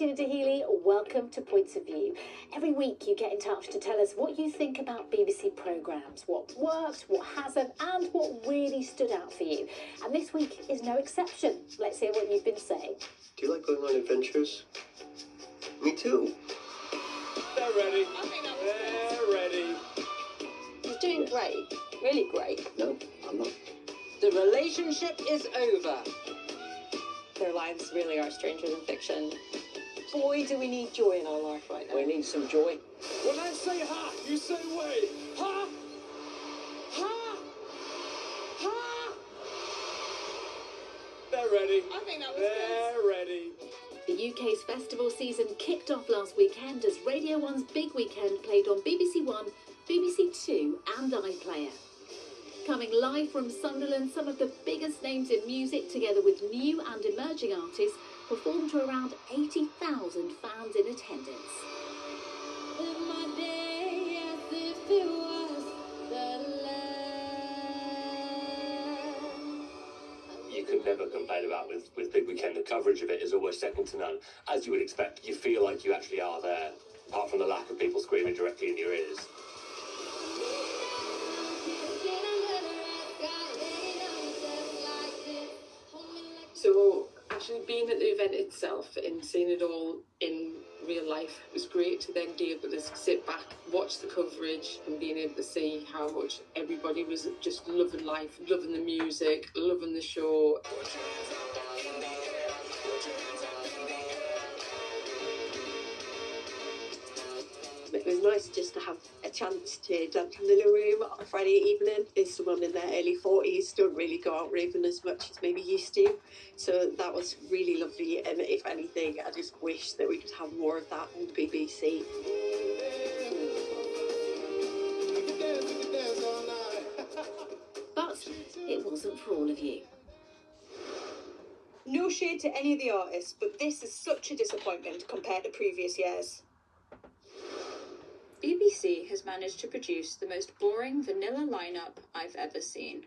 Tina Daheley. Welcome to Points of View. Every week you get in touch to tell us what you think about BBC programmes, what worked, what hasn't, and what really stood out for you. And this week is no exception. Let's hear what you've been saying. Do you like going on adventures? Me too. They're ready. I think that was They're ready. He's doing great. Really great. No, I'm not. The relationship is over. Their lives really are stranger than fiction. Boy, do we need joy in our life right now. We need some joy. When I say ha, you say wait. Ha! Ha! Ha! They're ready. I think that was They're ready. The UK's festival season kicked off last weekend as Radio 1's Big Weekend played on BBC One, BBC Two and iPlayer. Coming live from Sunderland, some of the biggest names in music, together with new and emerging artists, performed to around 80,000 fans in attendance. You can never complain about with Big Weekend. The coverage of it is always second to none. As you would expect, you feel like you actually are there, apart from the lack of people screaming directly in your ears. So actually being at the event itself and seeing it all in real life was great to then be able to sit back, watch the coverage and being able to see how much everybody was just loving life, loving the music, loving the show. It was nice just to have a chance to dance in the room on a Friday evening. There's someone in their early 40s, don't really go out raving as much as maybe used to. So that was really lovely, and if anything, I just wish that we could have more of that on the BBC. But it wasn't for all of you. No shade to any of the artists, but this is such a disappointment compared to previous years. BBC has managed to produce the most boring vanilla lineup I've ever seen.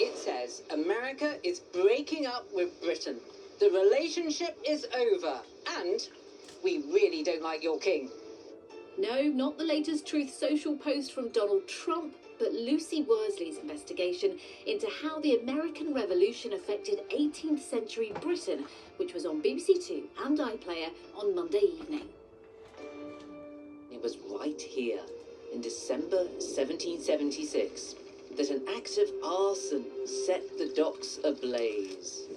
It says America is breaking up with Britain. The relationship is over. And we really don't like your king. No, not the latest Truth Social post from Donald Trump, but Lucy Worsley's investigation into how the American Revolution affected 18th century Britain, which was on BBC Two and iPlayer on Monday evening. It was right here, in December 1776, that an act of arson set the docks ablaze.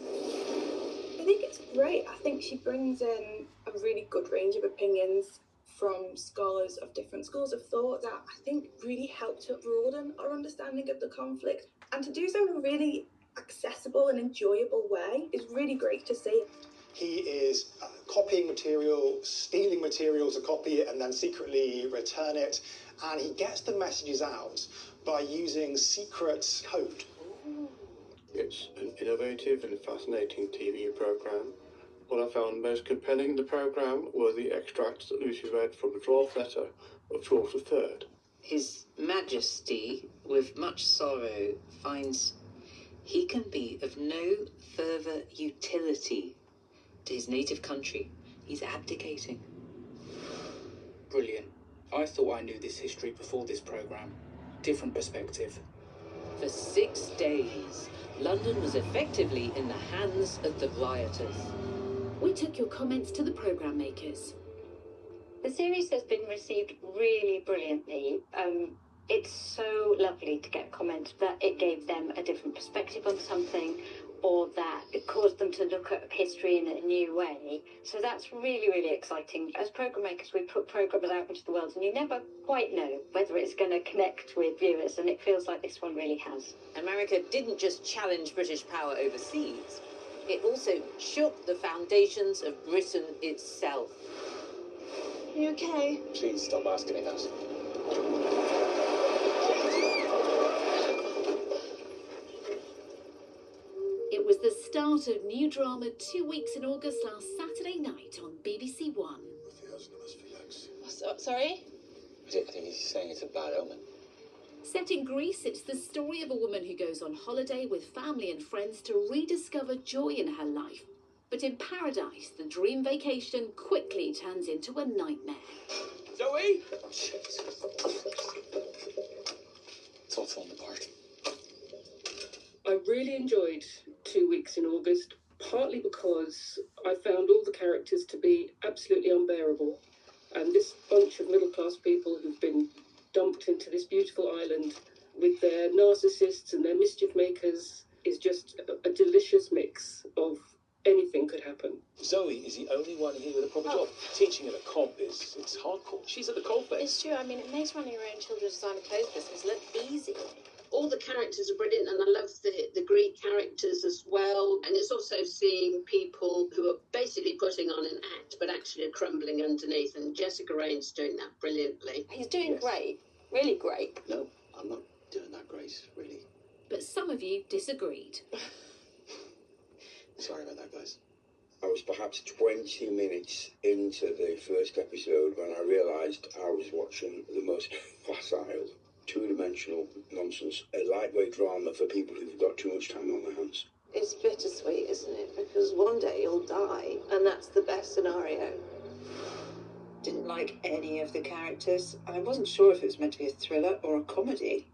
I think it's great. I think she brings in a really good range of opinions from scholars of different schools of thought that I think really helped to broaden our understanding of the conflict, and to do so in a really accessible and enjoyable way is really great to see. He is copying material, stealing material to copy it and then secretly return it, and he gets the messages out by using secret code. It's an innovative and fascinating TV programme. What I found most compelling in the programme were the extracts that Lucy read from the 12th letter of George III. His Majesty, with much sorrow, finds he can be of no further utility to his native country. He's abdicating. Brilliant. I thought I knew this history before this programme. Different perspective. For 6 days, London was effectively in the hands of the rioters. We took your comments to the programme makers. The series has been received really brilliantly. It's so lovely to get comments that it gave them a different perspective on something, or that it caused them to look at history in a new way. So that's really, really exciting. As programme makers, we put programmes out into the world, and you never quite know whether it's going to connect with viewers, and it feels like this one really has. America didn't just challenge British power overseas. It also shook the foundations of Britain itself. Are you okay? Please stop asking me that. It was the start of new drama 2 weeks in August last Saturday night on BBC One. Sorry? I think he's saying it's a bad omen. Set in Greece, it's the story of a woman who goes on holiday with family and friends to rediscover joy in her life. But in paradise, the dream vacation quickly turns into a nightmare. Zoe? Thoughts on the part? I really enjoyed 2 weeks in August, partly because I found all the characters to be absolutely unbearable. And this bunch of middle-class people who've been dumped into this beautiful island with their narcissists and their mischief makers is just a delicious mix of anything could happen. Zoe is the only one here with a proper job. Teaching at a comp it's hardcore. She's at the coalface. It's true. I mean, it makes running your own children's designer clothes business look easy. All the characters are brilliant, and I love the Greek characters as well. And it's also seeing people who are basically putting on an act, but actually are crumbling underneath. And Jessica Rain's doing that brilliantly. He's doing great, really great. No, I'm not doing that great, really. But some of you disagreed. Sorry about that, guys. I was perhaps 20 minutes into the first episode when I realised I was watching the most facile, two-dimensional nonsense, a lightweight drama for people who've got too much time on their hands. It's bittersweet, isn't it? Because one day you'll die, and that's the best scenario. Didn't like any of the characters. I wasn't sure if it was meant to be a thriller or a comedy.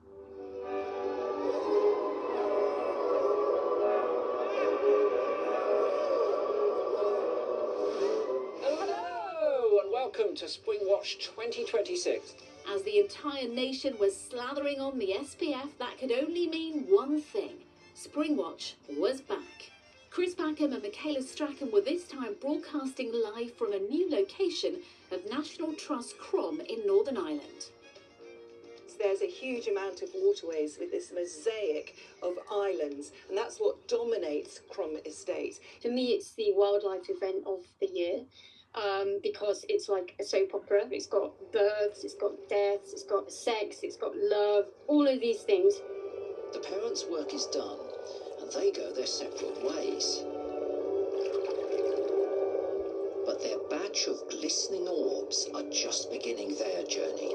Hello, and welcome to Spring Watch 2026. As the entire nation was slathering on the SPF, that could only mean one thing. Springwatch was back. Chris Packham and Michaela Strachan were this time broadcasting live from a new location of National Trust Crom in Northern Ireland. There's a huge amount of waterways with this mosaic of islands, and that's what dominates Crom Estate. To me, it's the wildlife event of the year. Because it's like a soap opera. It's got births, it's got deaths, it's got sex, it's got love, all of these things. The parents' work is done, and they go their separate ways. But their batch of glistening orbs are just beginning their journey.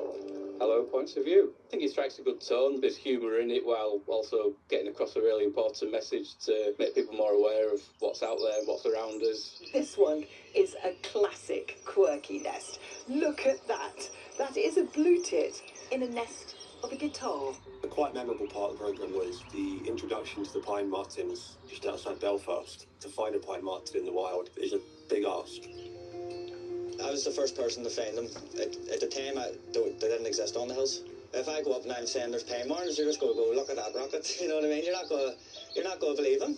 Hello, points of view. I think it strikes a good tone. There's humour in it while also getting across a really important message to make people more aware of what's out there and what's around us. This one is a classic quirky nest. Look at that. That is a blue tit in a nest of a guitar. A quite memorable part of the programme was the introduction to the pine martins just outside Belfast. To find a pine martin in the wild is a big ask. I was the first person to find them. At the time, they didn't exist on the hills. If I go up and I'm saying there's pine martins, you're just going to go, look at that rocket. You know what I mean? You're not going to believe them.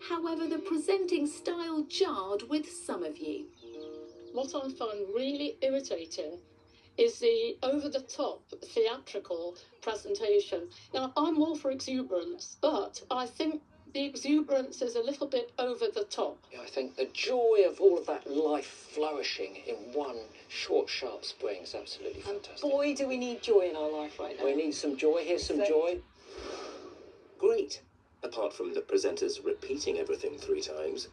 However, the presenting style jarred with some of you. What I find really irritating is the over-the-top theatrical presentation. Now, I'm all for exuberance, but I think the exuberance is a little bit over the top. Yeah, I think the joy of all of that life flourishing in one short, sharp spring is absolutely fantastic. Boy, do we need joy in our life right now. We need some joy. Here's some joy. Great. Apart from the presenters repeating everything 3 times.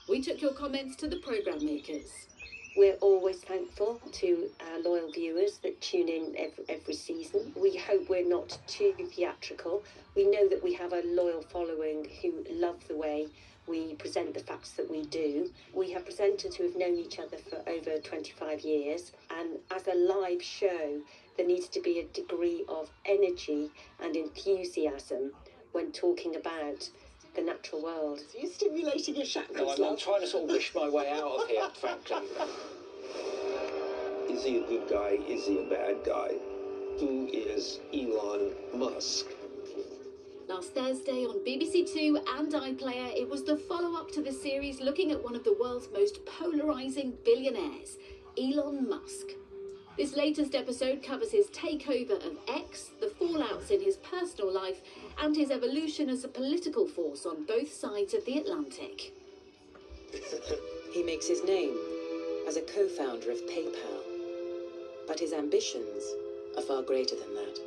We took your comments to the programme makers. We're always thankful to our loyal viewers that tune in every season. We hope we're not too theatrical. We know that we have a loyal following who love the way we present the facts that we do. We have presenters who have known each other for over 25 years, and as a live show, there needs to be a degree of energy and enthusiasm when talking about the natural world. Are you stimulating your chakras? No, I'm trying to sort of wish my way out of here, frankly. Is he a good guy? Is he a bad guy? Who is Elon Musk? Last Thursday on BBC Two and iPlayer, it was the follow-up to the series looking at one of the world's most polarising billionaires, Elon Musk. This latest episode covers his takeover of X, the fallouts in his personal life, and his evolution as a political force on both sides of the Atlantic. He makes his name as a co-founder of PayPal, but his ambitions are far greater than that.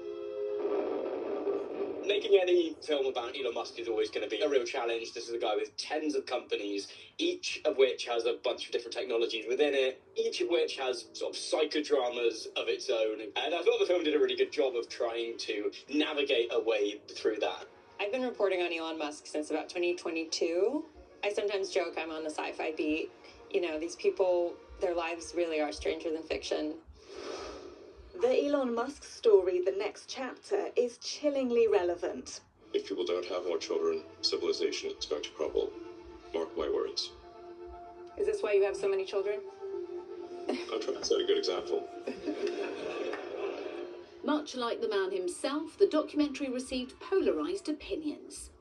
Making any film about Elon Musk is always going to be a real challenge. This is a guy with tens of companies, each of which has a bunch of different technologies within it, each of which has sort of psychodramas of its own. And I thought the film did a really good job of trying to navigate a way through that. I've been reporting on Elon Musk since about 2022. I sometimes joke I'm on the sci-fi beat. You know, these people, their lives really are stranger than fiction. The Elon Musk story, the next chapter, is chillingly relevant. If people don't have more children, civilization is going to crumble. Mark my words. Is this why you have so many children? I'm trying to set a good example. Much like the man himself, the documentary received polarised opinions.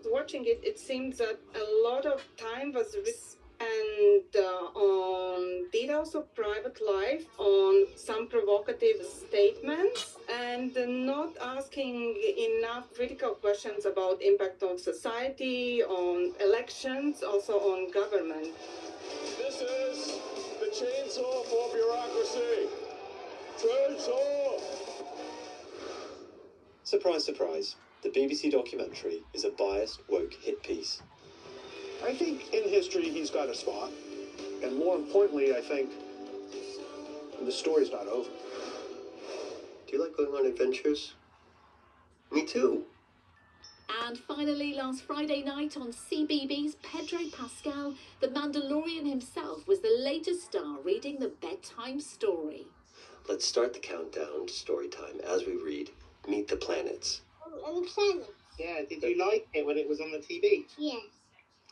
Watching it, it seems that a lot of time was spent on details of private life, on some provocative statements, and not asking enough critical questions about impact on society, on elections, also on government. This is the chainsaw for bureaucracy. Chainsaw! Surprise, surprise. The BBC documentary is a biased, woke hit piece. I think in history he's got a spot. And more importantly, I think the story's not over. Do you like going on adventures? Me too. And finally, last Friday night on CBeebies, Pedro Pascal, the Mandalorian himself, was the latest star reading the bedtime story. Let's start the countdown to story time as we read Meet the Planets. Oh, the planets. Yeah, did you like it when it was on the TV? Yes.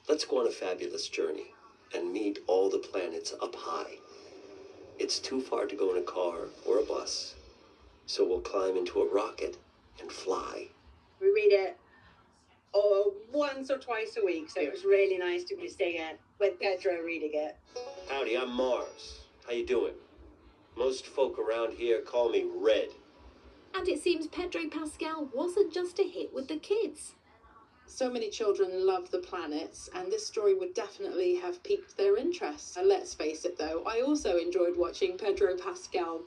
Let's go on a fabulous journey and meet all the planets up high. It's too far to go in a car or a bus, so we'll climb into a rocket and fly. We read it once or twice a week, so it was really nice to be staying with Pedro reading it. Howdy, I'm Mars. How you doing? Most folk around here call me Red. And it seems Pedro Pascal wasn't just a hit with the kids. So many children love the planets, and this story would definitely have piqued their interest. And let's face it though, I also enjoyed watching Pedro Pascal.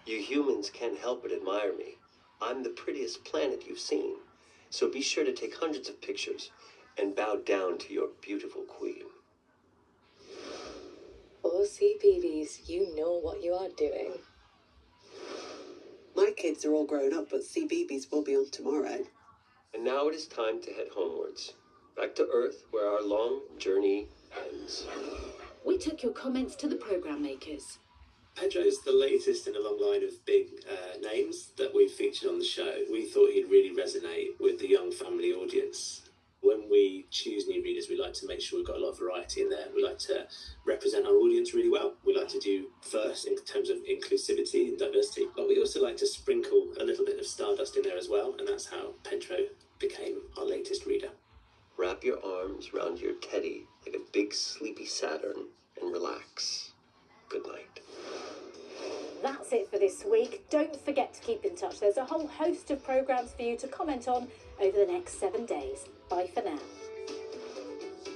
You humans can't help but admire me. I'm the prettiest planet you've seen. So be sure to take hundreds of pictures and bow down to your beautiful queen. Oh, CBeebies, you know what you are doing. My kids are all grown up, but CBeebies will be on tomorrow. And now it is time to head homewards, back to Earth, where our long journey ends. We took your comments to the programme makers. Pedro is the latest in a long line of big names that we've featured on the show. We thought he'd really resonate with the young family audience. When we choose new readers, we like to make sure we've got a lot of variety in there. We like to represent our audience really well. We like to do first in terms of inclusivity and diversity, but we also like to sprinkle a little bit of stardust in there as well, and that's how Pedro became our latest reader. Wrap your arms around your teddy like a big sleepy Saturn and relax. Good night. That's it for this week. Don't forget to keep in touch. There's a whole host of programmes for you to comment on over the next 7 days. Bye for now.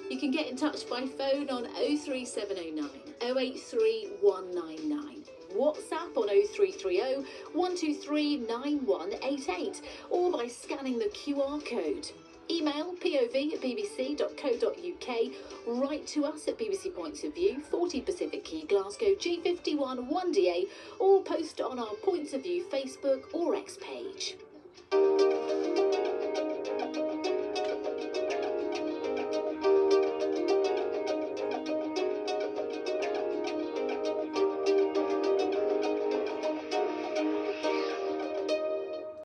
You can get in touch by phone on 03709 083 199. WhatsApp on 0330 123 9188 or by scanning the QR code. Email pov@bbc.co.uk, write to us at BBC Points of View, 40 Pacific Quay, Glasgow, G51 1DA, or post on our Points of View Facebook or X page.